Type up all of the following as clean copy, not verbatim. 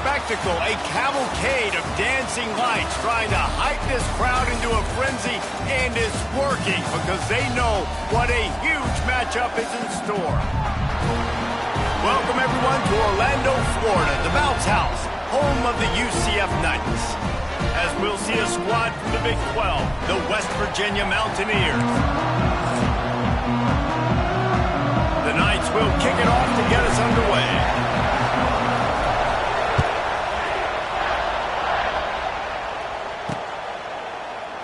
spectacle, a cavalcade of dancing lights trying to hype this crowd into a frenzy, and it's working because they know what a huge matchup is in store. Welcome everyone to Orlando, Florida, the bounce house, home of the UCF Knights. As we'll see a squad from the Big 12, the West Virginia Mountaineers. The Knights will kick it off to get us underway.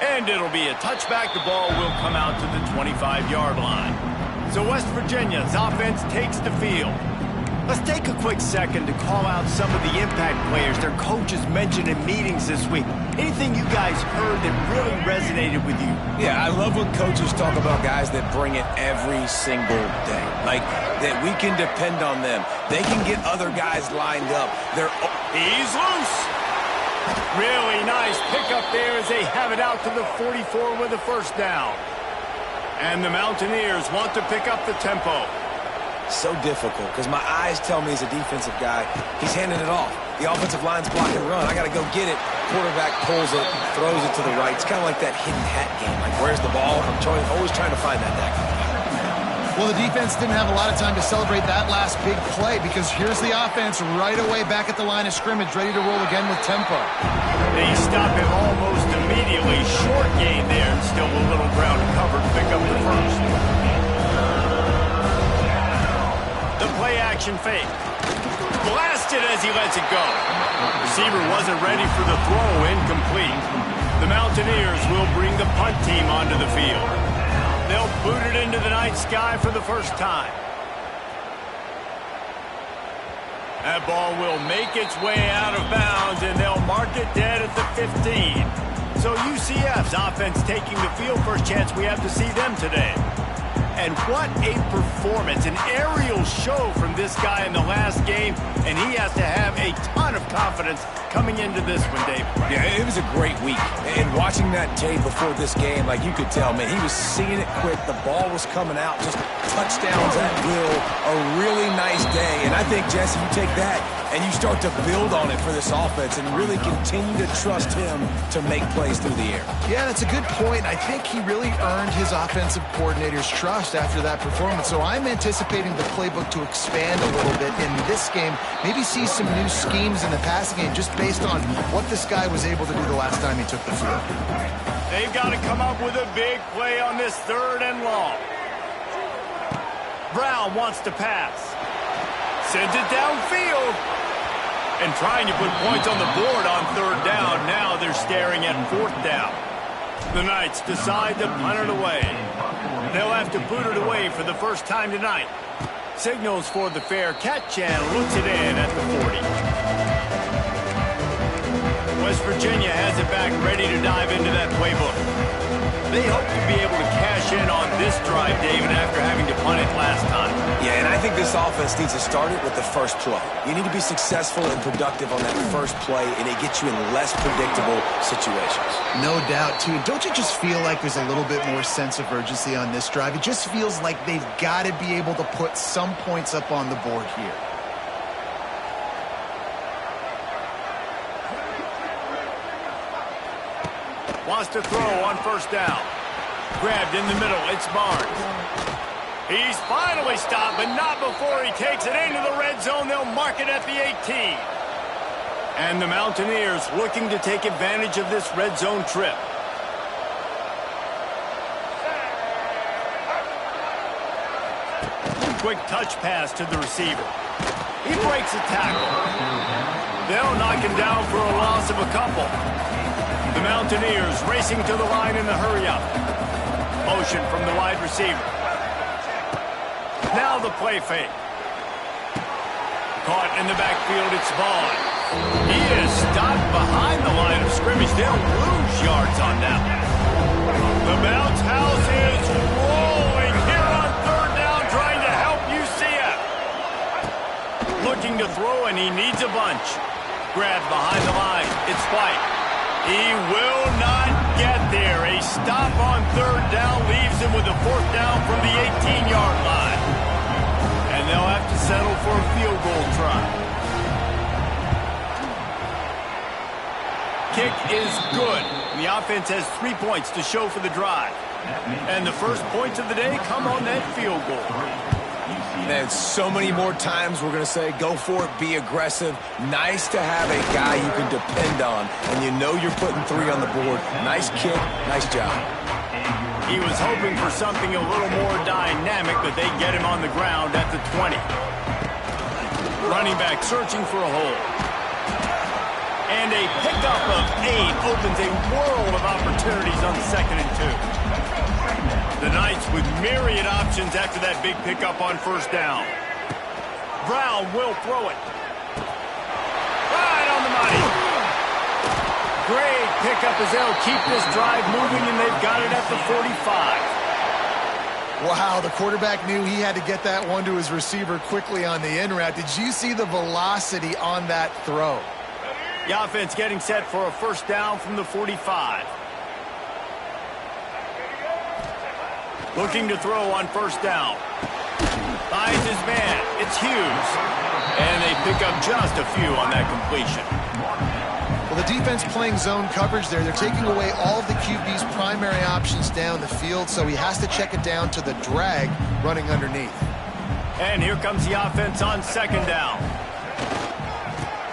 And it'll be a touchback. The ball will come out to the 25-yard line. So West Virginia's offense takes the field. Let's take a quick second to call out some of the impact players their coaches mentioned in meetings this week. Anything you guys heard that really resonated with you? Yeah, I love when coaches talk about guys that bring it every single day. Like, that we can depend on them. They can get other guys lined up. He's loose. Really nice pickup there as they have it out to the 44 with a first down. And the Mountaineers want to pick up the tempo. So difficult because my eyes tell me as a defensive guy, he's handing it off. The offensive line's block and run. I got to go get it. Quarterback pulls it, throws it to the right. It's kind of like that hidden hat game. Like, where's the ball? I'm always trying to find that guy. Well, the defense didn't have a lot of time to celebrate that last big play because here's the offense right away back at the line of scrimmage, ready to roll again with tempo. They stop him almost immediately. Short gain there and still a little ground covered to pick up the first. The play action fake. Blasted as he lets it go. Receiver wasn't ready for the throw, incomplete. The Mountaineers will bring the punt team onto the field. They'll boot it into the night sky for the first time. That ball will make its way out of bounds, and they'll mark it dead at the 15. So UCF's offense taking the field. First chance we have to see them today. And what a performance, an aerial show from this guy in the last game, and he has to have a ton of confidence coming into this one, Dave. Yeah, it was a great week. And watching that tape before this game, like you could tell, man, he was seeing it quick. The ball was coming out, just touchdowns at will. A really nice day. And I think, Jesse, you take that and you start to build on it for this offense and really continue to trust him to make plays through the air. Yeah, that's a good point. I think he really earned his offensive coordinator's trust after that performance. So I'm anticipating the playbook to expand a little bit in this game. Maybe see some new schemes in the passing game just based on what this guy was able to do the last time he took the field. They've got to come up with a big play on this 3rd and long. Brown wants to pass. Sends it downfield. And trying to put points on the board on 3rd down. Now they're staring at 4th down. The Knights decide to punt it away. They'll have to boot it away for the first time tonight. Signals for the fair catch and looks it in at the 40. West Virginia has it back ready to dive into that playbook. They hope to be able to cash in on this drive, David, after having to punt it last time. Yeah, and I think this offense needs to start it with the first play. You need to be successful and productive on that first play, and it gets you in less predictable situations. No doubt, too. Don't you just feel like there's a little bit more sense of urgency on this drive? It just feels like they've got to be able to put some points up on the board here. Wants to throw on 1st down. Grabbed in the middle. It's Barnes. He's finally stopped, but not before he takes it into the red zone. They'll mark it at the 18. And the Mountaineers looking to take advantage of this red zone trip. Quick touch pass to the receiver. He breaks a tackle. They'll knock him down for a loss of a couple. The Mountaineers racing to the line in the hurry-up. Motion from the wide receiver. Now the play fake. Caught in the backfield, it's Vaughn. He is stopped behind the line of scrimmage. They'll lose yards on that one. The bounce house is rolling here on 3rd down, trying to help UCF. Looking to throw, and he needs a bunch. Grabbed behind the line. It's White. He will not get there. A stop on 3rd down leaves him with a 4th down from the 18-yard line. And they'll have to settle for a field goal try. kick is good. And the offense has 3 points to show for the drive. And the first points of the day come on that field goal. Man, so many more times we're going to say, go for it, be aggressive. Nice to have a guy you can depend on, and you know you're putting 3 on the board. Nice kick, nice job. He was hoping for something a little more dynamic, but they get him on the ground at the 20. Running back searching for a hole. And a pickup of 8 opens a world of opportunities on 2nd and 2. The Knights with myriad options after that big pickup on first down. Brown will throw it. Right on the money. Great pickup as they'll keep this drive moving, and they've got it at the 45. Wow, the quarterback knew he had to get that one to his receiver quickly on the in route. Did you see the velocity on that throw? The offense getting set for a first down from the 45. Looking to throw on first down. Finds his man. It's Hughes. And they pick up just a few on that completion. Well, the defense playing zone coverage there. They're taking away all of the QB's primary options down the field, so he has to check it down to the drag running underneath. And here comes the offense on second down.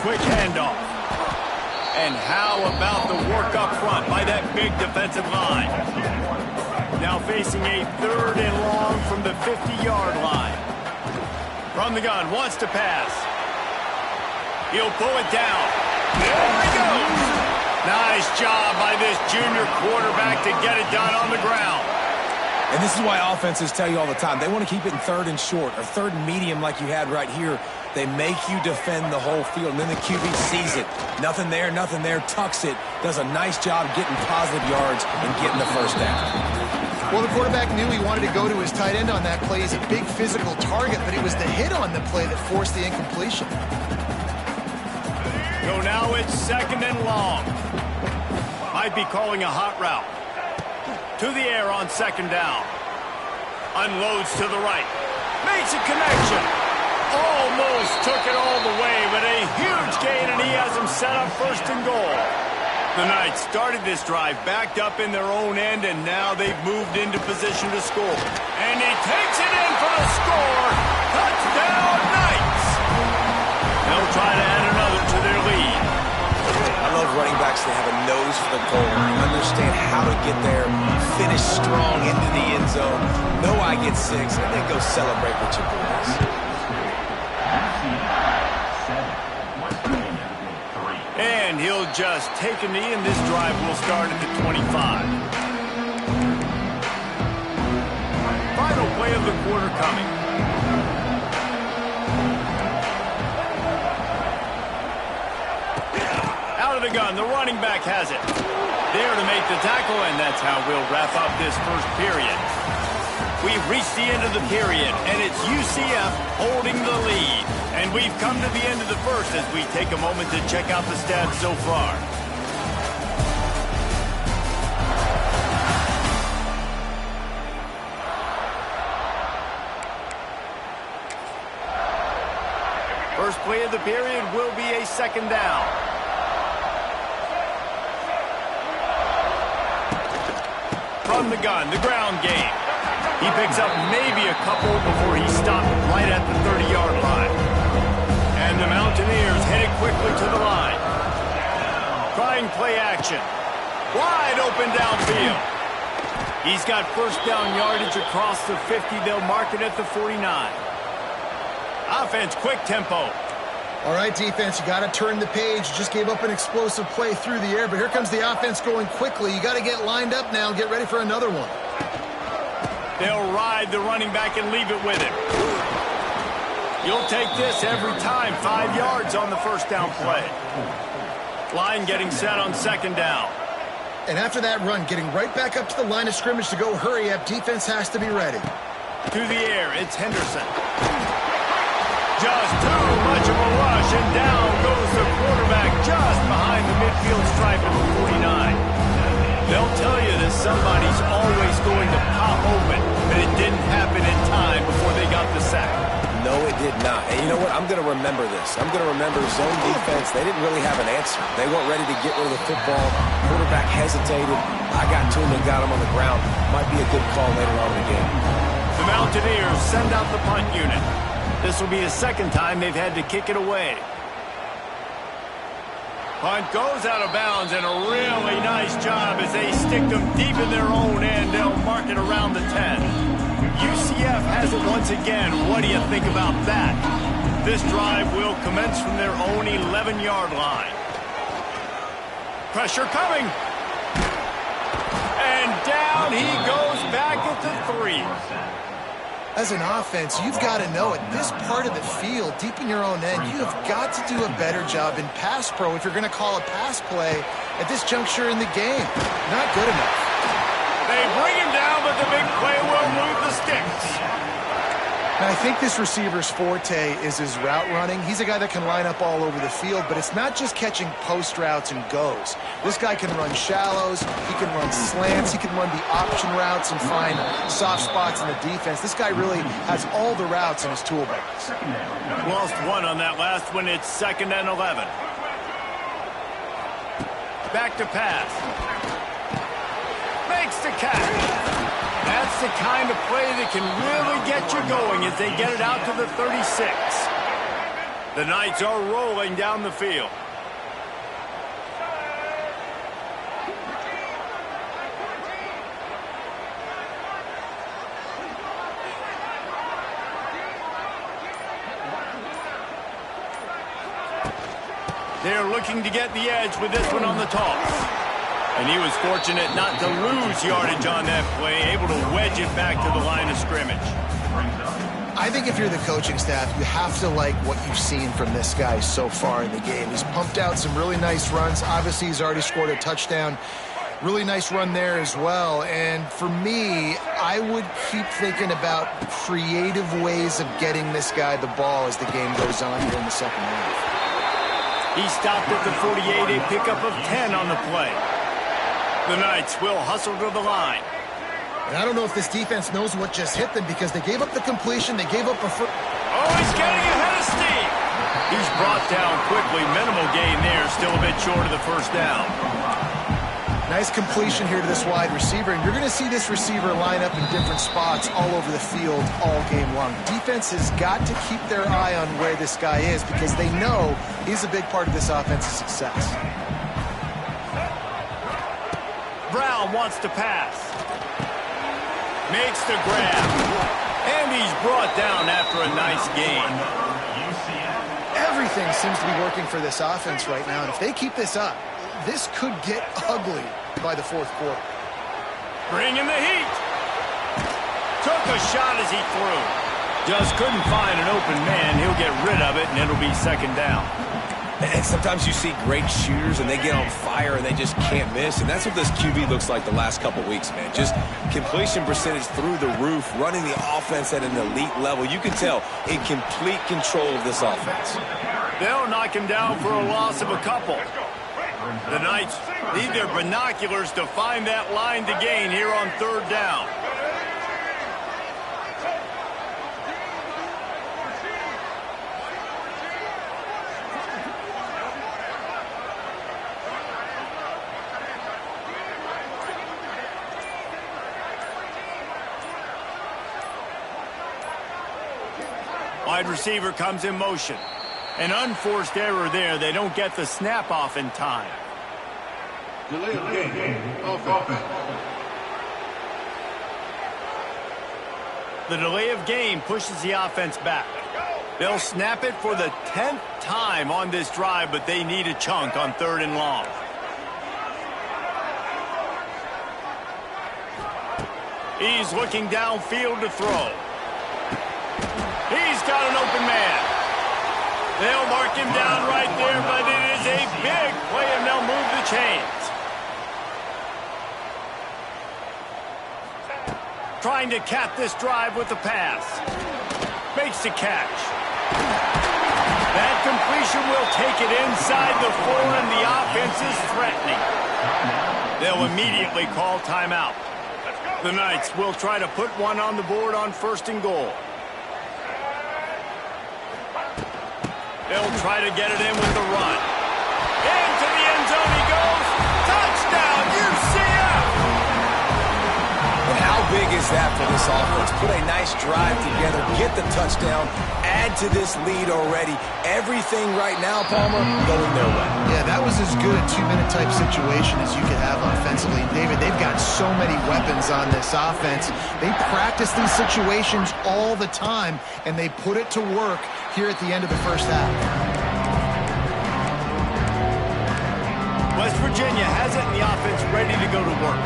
Quick handoff. And how about the work up front by that big defensive line? Now facing a 3rd and long from the 50-yard line. From the gun, wants to pass. He'll pull it down. There he goes. Nice job by this junior quarterback to get it done on the ground. And this is why offenses tell you all the time, they want to keep it in 3rd and short or 3rd and medium like you had right here. They make you defend the whole field, and then the QB sees it. Nothing there, tucks it, does a nice job getting positive yards and getting the first down. Well, the quarterback knew he wanted to go to his tight end on that play. He's a big physical target, but it was the hit on the play that forced the incompletion. So now it's 2nd and long. Might be calling a hot route. To the air on 2nd down. Unloads to the right. Makes a connection. Almost took it all the way, but a huge gain, and he has him set up 1st and goal. The Knights started this drive backed up in their own end, and now they've moved into position to score. And he takes it in for the score. Touchdown, Knights! They'll try to add another to their lead. I love running backs that have a nose for the goal. They understand how to get there, finish strong into the end zone, know I get 6, and then go celebrate with your boys. And he'll just take a knee, and this drive will start at the 25. Final play of the quarter coming. Out of the gun, the running back has it. There to make the tackle, and that's how we'll wrap up this first period. We've reached the end of the period, and it's UCF holding the lead. And we've come to the end of the first as we take a moment to check out the stats so far. First play of the period will be a 2nd down. From the gun, the ground game. He picks up maybe a couple before he stopped right at the 30-yard line. And the Mountaineers headed quickly to the line. Trying play action. Wide open downfield. He's got first down yardage across the 50. They'll mark it at the 49. Offense, quick tempo. All right, defense, you got to turn the page. You just gave up an explosive play through the air, but here comes the offense going quickly. You got to get lined up now and get ready for another one. They'll ride the running back and leave it with him. You'll take this every time. 5 yards on the first down play. Line getting set on 2nd down. And after that run, getting right back up to the line of scrimmage to go hurry up, defense has to be ready. To the air, it's Henderson. Just too much of a rush, and down goes the quarterback just behind the midfield stripe at the 49. They'll tell you that somebody's always going to pop open, but it didn't happen in time before they got the sack. No No, it did not. And you know what? I'm going to remember this. I'm going to remember zone defense. They didn't really have an answer. They weren't ready to get rid of the football. Quarterback hesitated. I got to him and got him on the ground. Might be a good call later on in the game. The Mountaineers send out the punt unit. This will be the second time they've had to kick it away. Punt goes out of bounds, and a really nice job as they stick them deep in their own end. They'll mark it around the 10. UCF has it once again. What do you think about that? This drive will commence from their own 11-yard line. Pressure coming. And down he goes back at the 3. As an offense, you've got to know at this part of the field, deep in your own end, you have got to do a better job in pass pro if you're going to call a pass play at this juncture in the game. Not good enough. They bring him down, but the big play will move the sticks. And I think this receiver's forte is his route running. He's a guy that can line up all over the field, but it's not just catching post routes and goes. This guy can run shallows, he can run slants, he can run the option routes and find soft spots in the defense. This guy really has all the routes in his toolbox. Lost one on that last one. It's 2nd and 11. Back to pass. Makes the catch. That's the kind of play that can really get you going as they get it out to the 36. The Knights are rolling down the field. They're looking to get the edge with this one on the toss. And he was fortunate not to lose yardage on that play, able to wedge it back to the line of scrimmage. I think if you're the coaching staff, you have to like what you've seen from this guy so far in the game. He's pumped out some really nice runs. Obviously, he's already scored a touchdown. Really nice run there as well. And for me, I would keep thinking about creative ways of getting this guy the ball as the game goes on here in the second half. He stopped at the 48, a pickup of 10 on the play. The Knights will hustle to the line. And I don't know if this defense knows what just hit them because they gave up the completion. They gave up a first. Oh, he's getting ahead of steam. He's brought down quickly. Minimal gain there. Still a bit short of the first down. Nice completion here to this wide receiver. And you're going to see this receiver line up in different spots all over the field all game long. Defense has got to keep their eye on where this guy is because they know he's a big part of this offense's success. Brown wants to pass. Makes the grab. And he's brought down after a nice gain. Everything seems to be working for this offense right now. And if they keep this up, this could get ugly by the fourth quarter. Bring in the heat. Took a shot as he threw. Just couldn't find an open man. He'll get rid of it, and it'll be 2nd down. And sometimes you see great shooters and they get on fire and they just can't miss. And that's what this QB looks like the last couple weeks, man. Just completion percentage through the roof, running the offense at an elite level. You can tell in complete control of this offense. They'll knock him down for a loss of a couple. The Knights need their binoculars to find that line to gain here on 3rd down. Wide receiver comes in motion. An unforced error there. They don't get the snap off in time. Delay of game. Offense. The delay of game pushes the offense back. They'll snap it for the 10th time on this drive, but they need a chunk on 3rd and long. He's looking downfield to throw. He's got an open man. They'll mark him down right there, but it is a big play, and they'll move the chains. Trying to cap this drive with the pass. Makes the catch. That completion will take it inside the 4, and the offense is threatening. They'll immediately call timeout. The Knights will try to put one on the board on 1st and goal. They'll try to get it in with the run. Into the end zone he goes. Touchdown, UCF! And how big is that for this offense? Put a nice drive together, get the touchdown, add to this lead already. Everything right now, Palmer, going their way. Yeah, that was as good a two-minute type situation as you could have offensively. David, they've got so many weapons on this offense. They practice these situations all the time, and they put it to work here at the end of the first half. West Virginia has it in the offense ready to go to work.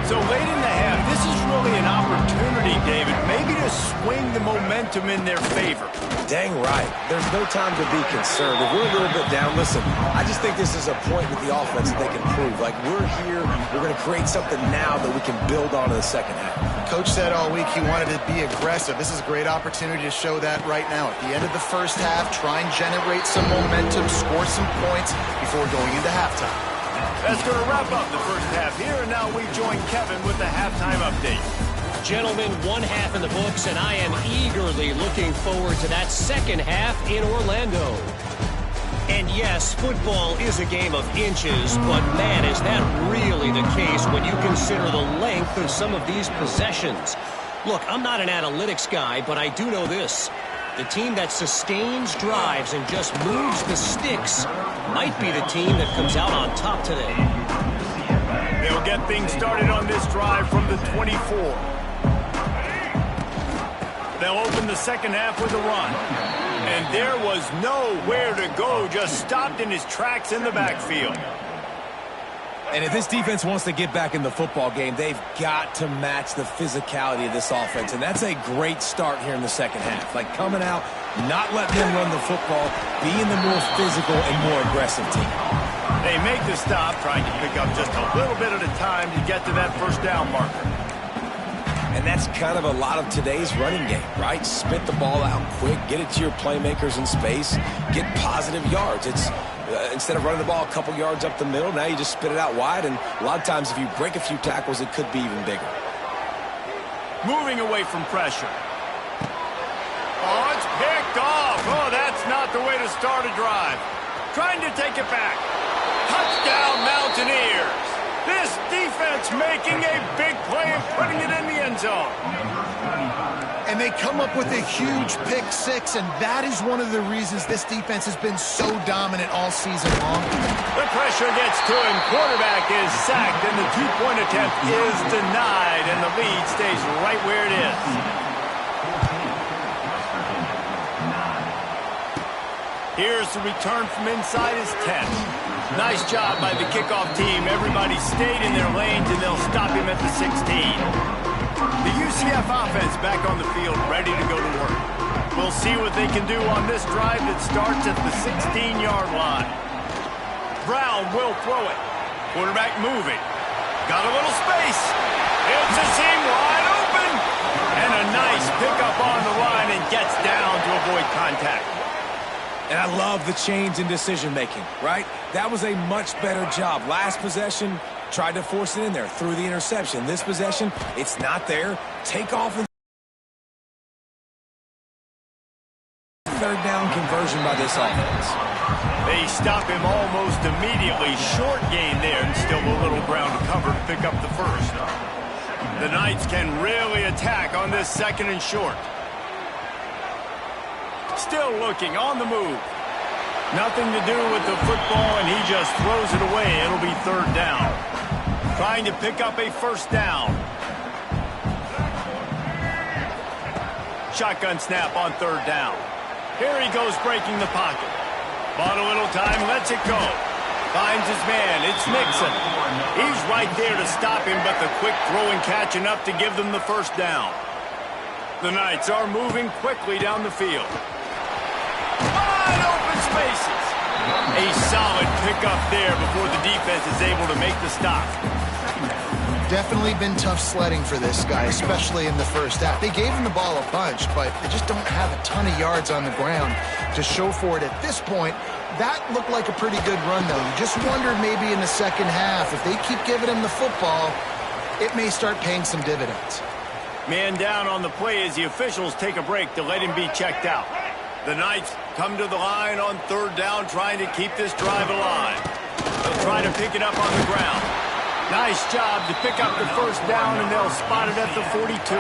So late in the half, this is really an opportunity, David, maybe to swing the momentum in their favor. Dang right. There's no time to be concerned. If we're a little bit down, listen, I just think this is a point with the offense that they can prove. Like, we're here, we're going to create something now that we can build on in the second half. Coach said all week he wanted to be aggressive. This is a great opportunity to show that right now. At the end of the first half, try and generate some momentum, score some points before going into halftime. That's going to wrap up the first half here, and now we join Kevin with the halftime update. Gentlemen, one half in the books, and I am eagerly looking forward to that second half in Orlando. And yes, football is a game of inches, but man, is that really the case when you consider the length of some of these possessions. Look, I'm not an analytics guy, but I do know this. The team that sustains drives and just moves the sticks might be the team that comes out on top today. They'll get things started on this drive from the 24. They'll open the second half with a run. And there was nowhere to go, just stopped in his tracks in the backfield. And if this defense wants to get back in the football game, they've got to match the physicality of this offense. And that's a great start here in the second half. Like coming out, not letting them run the football, being the more physical and more aggressive team. They make the stop, trying to pick up just a little bit at a time to get to that first down marker. And that's kind of a lot of today's running game, right? Spit the ball out quick, get it to your playmakers in space, get positive yards. It's instead of running the ball a couple yards up the middle, now you just spit it out wide, and a lot of times if you break a few tackles, it could be even bigger. Moving away from pressure. Oh, it's picked off. Oh, that's not the way to start a drive. Trying to take it back. Touchdown, Mountaineers. This defense making a big play and putting it in the end zone. And they come up with a huge pick six, and that is one of the reasons this defense has been so dominant all season long. The pressure gets to him. Quarterback is sacked, and the two-point attempt is denied, and the lead stays right where it is. Here's the return from inside his 10. Nice job by the kickoff team. Everybody stayed in their lanes, and they'll stop him at the 16. The UCF offense back on the field, ready to go to work. We'll see what they can do on this drive that starts at the 16-yard line. Brown will throw it. Quarterback moving. Got a little space. It's a seam wide open. And a nice pickup on the line and gets down to avoid contact. And I love the change in decision-making, right? That was a much better job. Last possession, tried to force it in there, threw the interception. This possession, it's not there. Take off and third down conversion by this offense. They stop him almost immediately. Short gain there, and still a little ground to cover to pick up the first. The Knights can really attack on this second and short. Still looking, on the move. Nothing to do with the football, and he just throws it away. It'll be third down. Trying to pick up a first down. Shotgun snap on third down. Here he goes breaking the pocket. Bought a little time, lets it go. Finds his man, it's Nixon. He's right there to stop him, but the quick throw and catch enough to give them the first down. The Knights are moving quickly down the field. Wide open spaces. A solid pickup there before the defense is able to make the stop. Definitely been tough sledding for this guy, especially in the first half. They gave him the ball a bunch, but they just don't have a ton of yards on the ground to show for it at this point. That looked like a pretty good run, though. You just wondered maybe in the second half, if they keep giving him the football, it may start paying some dividends. Man down on the play as the officials take a break to let him be checked out. The Knights come to the line on third down, trying to keep this drive alive. They'll try to pick it up on the ground. Nice job to pick up the first down, and they'll spot it at the 42.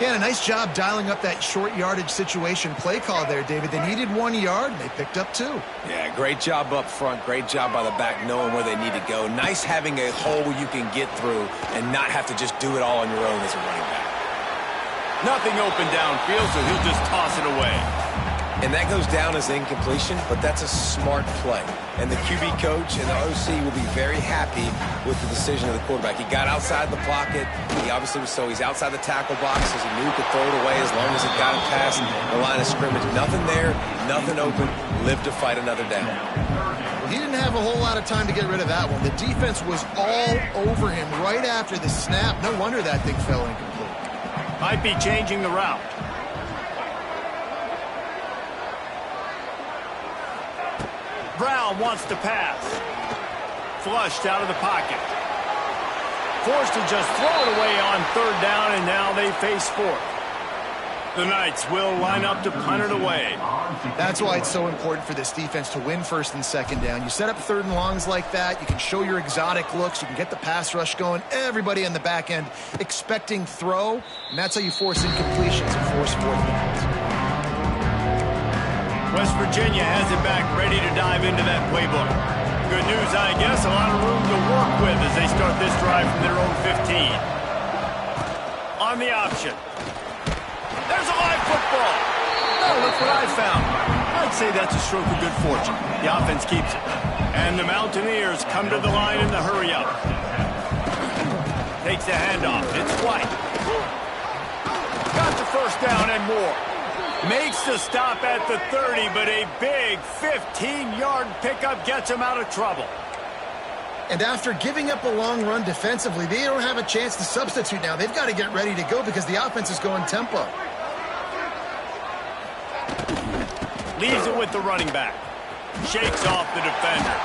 Yeah, and a nice job dialing up that short yardage situation play call there, David. They needed 1 yard, and they picked up 2. Yeah, great job up front. Great job by the back knowing where they need to go. Nice having a hole you can get through and not have to just do it all on your own as a running back. Nothing open downfield, so he'll just toss it away. And that goes down as incompletion, but that's a smart play. And the QB coach and the OC will be very happy with the decision of the quarterback. He got outside the pocket. He obviously was he's outside the tackle box, as he knew he could throw it away as long as it got him past the line of scrimmage. Nothing there, nothing open. Live to fight another down. Well, he didn't have a whole lot of time to get rid of that one. The defense was all over him right after the snap. No wonder that thing fell incomplete. Might be changing the route. Brown wants to pass. Flushed out of the pocket. Forced to just throw it away on third down, and now they face fourth. The Knights will line up to punt it away. That's why it's so important for this defense to win first and second down. You set up third and longs like that, you can show your exotic looks, you can get the pass rush going, everybody on the back end expecting throw, and that's how you force incompletions and force fourth downs. West Virginia has it back, ready to dive into that playbook. Good news, I guess, a lot of room to work with as they start this drive from their own 15. On the option. There's a live football. Oh, look what I found. I'd say that's a stroke of good fortune. The offense keeps it. And the Mountaineers come to the line in the hurry-up. Takes the handoff. It's White. Got the first down and more. Makes the stop at the 30, but a big 15-yard pickup gets him out of trouble. And after giving up a long run defensively, they don't have a chance to substitute now. They've got to get ready to go because the offense is going tempo. Leaves it with the running back. Shakes off the defender.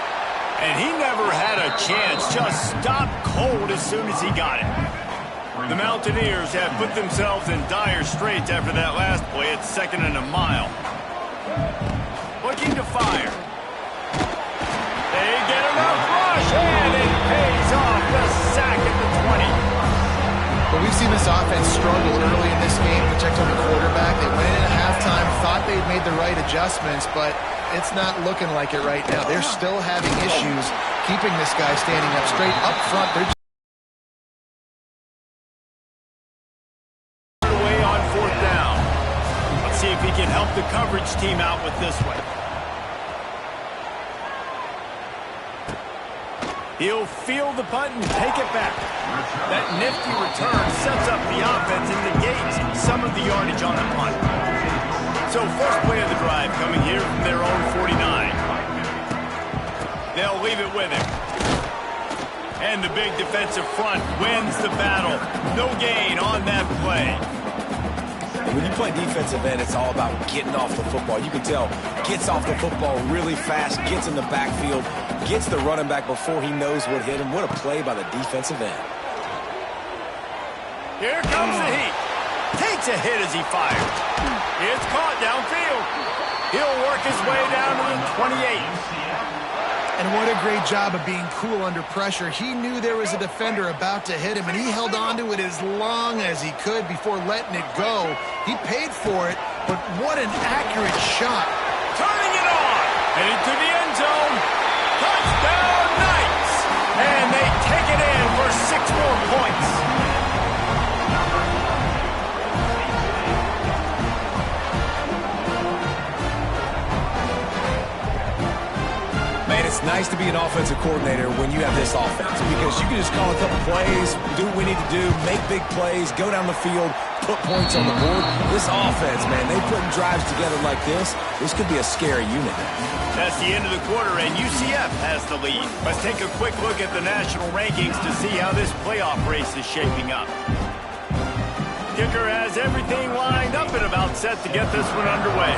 And he never had a chance. Just stopped cold as soon as he got it. The Mountaineers have put themselves in dire straits after that last play. It's 2nd and a mile. Looking to fire. They get enough rush, and it pays off. The sack at the 20. But we've seen this offense struggle early in this game, protecting the quarterback. They went in at halftime, thought they'd made the right adjustments, but it's not looking like it right now. They're still having issues keeping this guy standing up straight. Up front, they're see if he can help the coverage team out with this one. He'll field the punt and take it back. That nifty return sets up the offense and negates some of the yardage on the punt. So first play of the drive coming here from their own 49. They'll leave it with him. And the big defensive front wins the battle. No gain on that play. When you play defensive end, it's all about getting off the football. You can tell, gets off the football really fast, gets in the backfield, gets the running back before he knows what hit him. What a play by the defensive end. Here comes the heat. Takes a hit as he fires. It's caught downfield. He'll work his way down to the 28. And what a great job of being cool under pressure. He knew there was a defender about to hit him, and he held on to it as long as he could before letting it go. He paid for it, but what an accurate shot. Turning it on. Headed to the end zone. Touchdown Knights. And they take it in for 6 more points. Man, it's nice to be an offensive coordinator when you have this offense because you can just call a couple plays, do what we need to do, make big plays, go down the field, put points on the board. This offense, man, they putting drives together like this. This could be a scary unit. That's the end of the quarter, and UCF has the lead. Let's take a quick look at the national rankings to see how this playoff race is shaping up. Kicker has everything lined up and about set to get this one underway.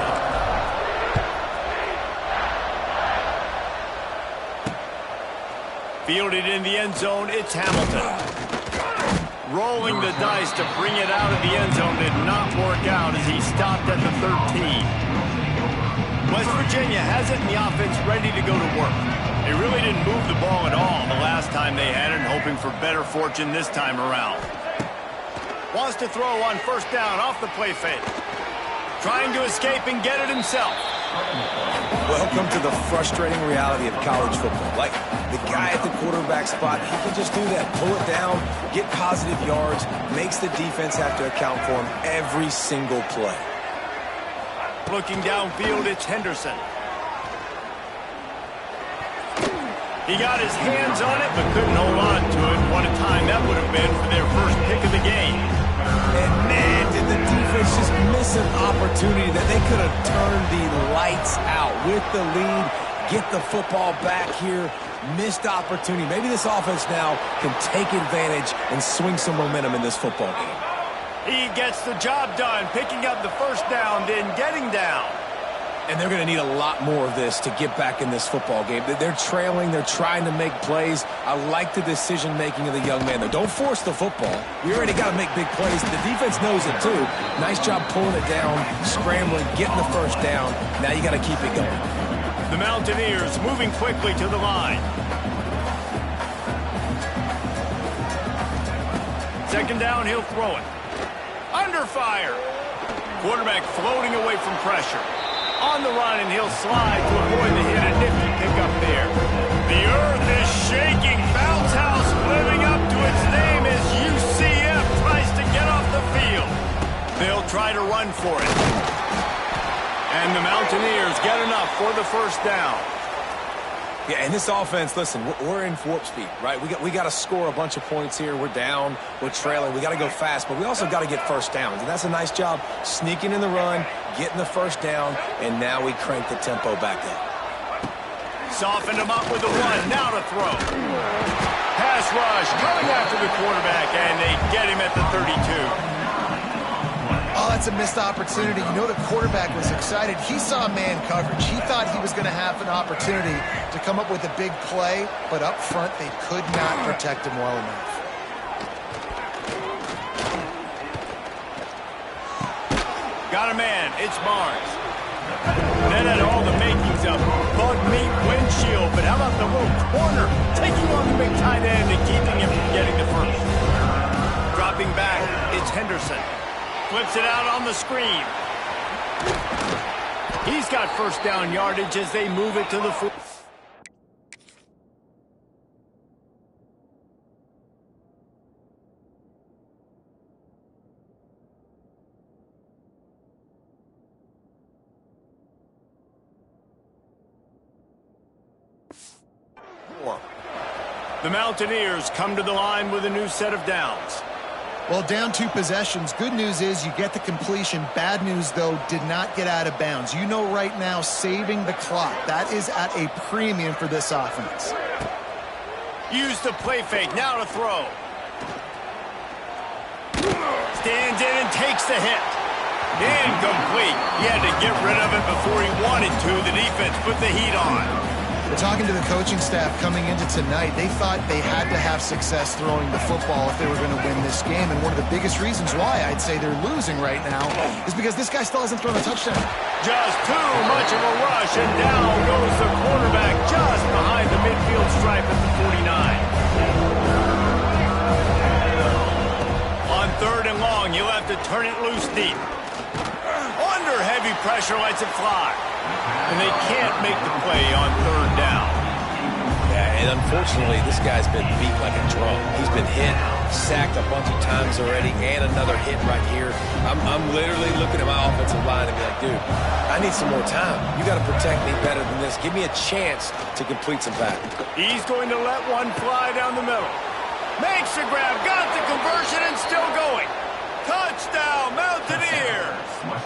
Fielded in the end zone, it's Hamilton. Rolling the dice to bring it out of the end zone did not work out as he stopped at the 13. West Virginia has it in the offense ready to go to work. They really didn't move the ball at all the last time they had it, hoping for better fortune this time around. Wants to throw on first down off the play fake. Trying to escape and get it himself. Welcome to the frustrating reality of college football. Like, the guy at the quarterback spot, he can just do that. Pull it down, get positive yards, makes the defense have to account for him every single play. Looking downfield, it's Henderson. He got his hands on it, but couldn't hold on to it. What a time that would have been for their first pick of the game. And man, did the defense just miss an opportunity that they could have turned the lights out with the lead, get the football back here. Missed opportunity. Maybe this offense now can take advantage and swing some momentum in this football game. He gets the job done, picking up the first down, then getting down. And they're going to need a lot more of this to get back in this football game. They're trailing. They're trying to make plays. I like the decision-making of the young man, though. Don't force the football. We already got to make big plays. The defense knows it, too. Nice job pulling it down, scrambling, getting the first down. Now you got to keep it going. The Mountaineers moving quickly to the line. Second down, he'll throw it. Under fire. Quarterback floating away from pressure. On the run, and he'll slide to avoid the hit. A nifty pickup there. The earth is shaking. Bounce House living up to its name as UCF tries to get off the field. They'll try to run for it. And the Mountaineers get enough for the first down. Yeah, and this offense, listen, we're in warp speed, right? We got to score a bunch of points here. We're down. We're trailing. We got to go fast, but we also got to get first downs. And that's a nice job sneaking in the run, getting the first down, and now we crank the tempo back up. Soften him up with the run. Now to throw. Pass rush coming after the quarterback, and they get him at the 32. Oh, that's a missed opportunity. You know the quarterback was excited. He saw man coverage. He thought he was going to have an opportunity to come up with a big play, but up front they could not protect him well enough. Got a man. It's Barnes. That had all the makings of bug meat windshield, but how about the little corner taking on the big tight end and keeping him from getting the first? Dropping back, it's Henderson. Flips it out on the screen. He's got first down yardage as they move it to the 4. The Mountaineers come to the line with a new set of downs. Well, down 2 possessions. Good news is you get the completion. Bad news, though, did not get out of bounds. You know right now, saving the clock. That is at a premium for this offense. Use the play fake. Now to throw. Stands in and takes the hit. Incomplete. He had to get rid of it before he wanted to. The defense put the heat on. Talking to the coaching staff coming into tonight, they thought they had to have success throwing the football if they were going to win this game. And one of the biggest reasons why I'd say they're losing right now is because this guy still hasn't thrown a touchdown. Just too much of a rush, and down goes the quarterback just behind the midfield stripe at the 49. On third and long, you'll have to turn it loose deep. Under heavy pressure, lets it fly. And they can't make the play on third down. Yeah, and unfortunately, this guy's been beat like a drum. He's been hit, sacked a bunch of times already, and another hit right here. I'm literally looking at my offensive line and be like, dude, I need some more time. You got to protect me better than this. Give me a chance to complete some passes. He's going to let one fly down the middle. Makes the grab, got the conversion, and still going. Touchdown, Mountaineers!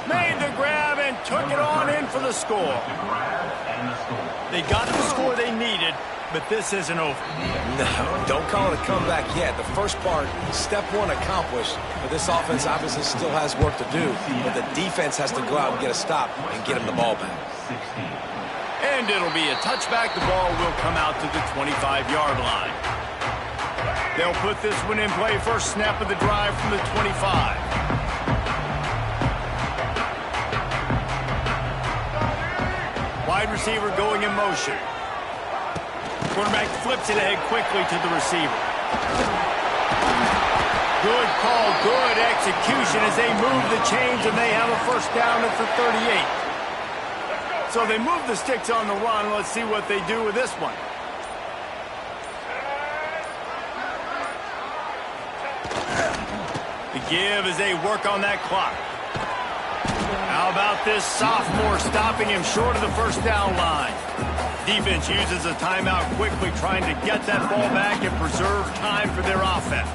Made the grab and took it on in for the score. They got the score they needed, but this isn't over. No, don't call it a comeback yet. The first part, step 1 accomplished, but this offense obviously still has work to do. But the defense has to go out and get a stop and get him the ball back. And it'll be a touchback. The ball will come out to the 25-yard line. They'll put this one in play first snap of the drive from the 25. Wide receiver going in motion. Quarterback flips it ahead quickly to the receiver. Good call, good execution as they move the chains, and they have a first down at the 38. So they move the sticks on the run. Let's see what they do with this one. The give as they work on that clock. How about this sophomore stopping him short of the first down line? Defense uses a timeout quickly, trying to get that ball back and preserve time for their offense.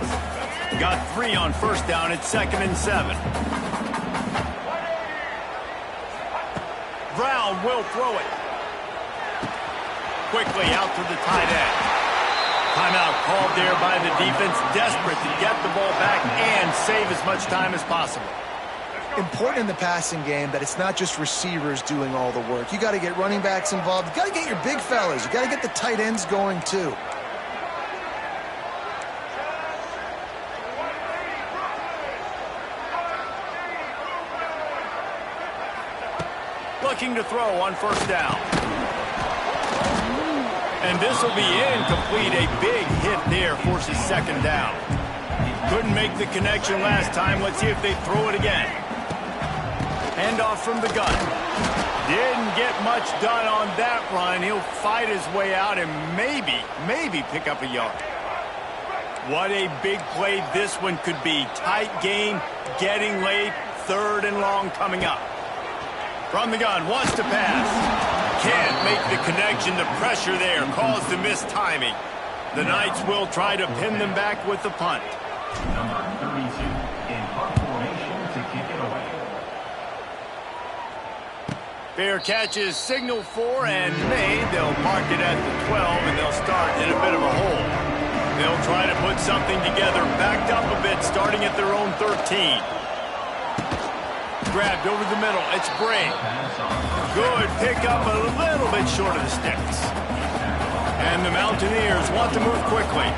Got 3 on first down. It's 2nd and 7. Brown will throw it. Quickly out to the tight end. Timeout called there by the defense, desperate to get the ball back and save as much time as possible. Important in the passing game that it's not just receivers doing all the work. You got to get running backs involved. You got to get your big fellas. You got to get the tight ends going too. Looking to throw on first down. And this will be incomplete. A big hit there forces 2nd down. Couldn't make the connection last time. Let's see if they throw it again. Handoff from the gun. Didn't get much done on that run. He'll fight his way out and maybe pick up a yard. What a big play this one could be. Tight game, getting late, 3rd and long coming up. From the gun, wants to pass. Can't make the connection. The pressure there caused the missed timing. The Knights will try to pin them back with the punt. Number 32 in punt formation to kick it away. Fair catch is signaled for and made. They'll mark it at the 12, and they'll start in a bit of a hole. They'll try to put something together, backed up a bit, starting at their own 13. Grabbed over the middle. It's Bray. Good pickup, a little bit short of the sticks. And the Mountaineers want to move quickly.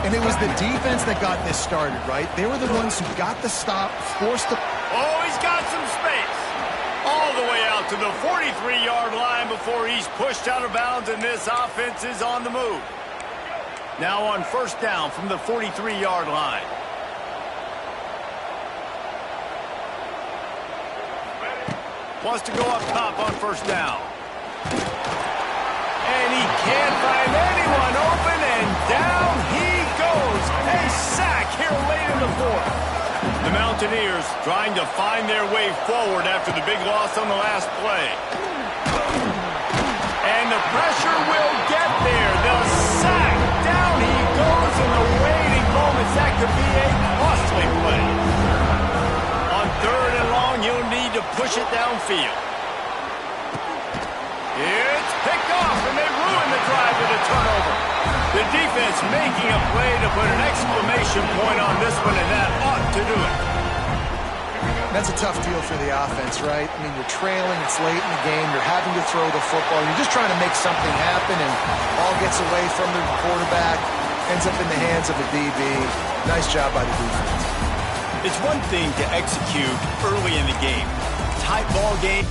And it was the defense that got this started, right? They were the ones who got the stop, forced the... Oh, he's got some space. All the way out to the 43-yard line before he's pushed out of bounds, and this offense is on the move. Now on first down from the 43-yard line. Wants to go up top on first down. And he can't find anyone open, and down he goes. A sack here late in the 4th. The Mountaineers trying to find their way forward after the big loss on the last play. And the pressure will get there. The sack. Down he goes in the waiting moments. That could be a costly play. On 3rd and long, you'll need to push it downfield. It's picked off, and they ruin the drive with a turnover. The defense making a play to put an exclamation point on this one, and that ought to do it. That's a tough deal for the offense, right? I mean, you're trailing, it's late in the game, you're having to throw the football, you're just trying to make something happen, and ball gets away from the quarterback, ends up in the hands of the DB. Nice job by the defense. It's one thing to execute early in the game. Tight ball game.